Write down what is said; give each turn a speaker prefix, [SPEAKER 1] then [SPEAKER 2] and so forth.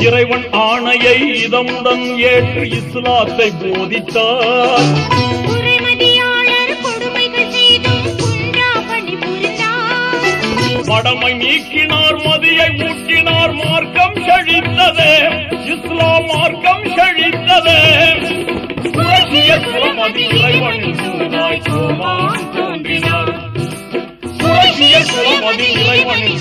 [SPEAKER 1] இறைவன் ஆணையை இதமுடன் ஏற்று இஸ்லாத்தை போதித்தார். மடமை நீக்கினார், மதியை ஊட்டினார், மார்க்கம் செழித்ததே, இஸ்லாம் மார்க்கம் செழித்ததே. புரட்சிய குலமதி இறைவனின் சூதாய் கோமான் தோன்றினார். புரட்சிய குலமதி இறைவனின்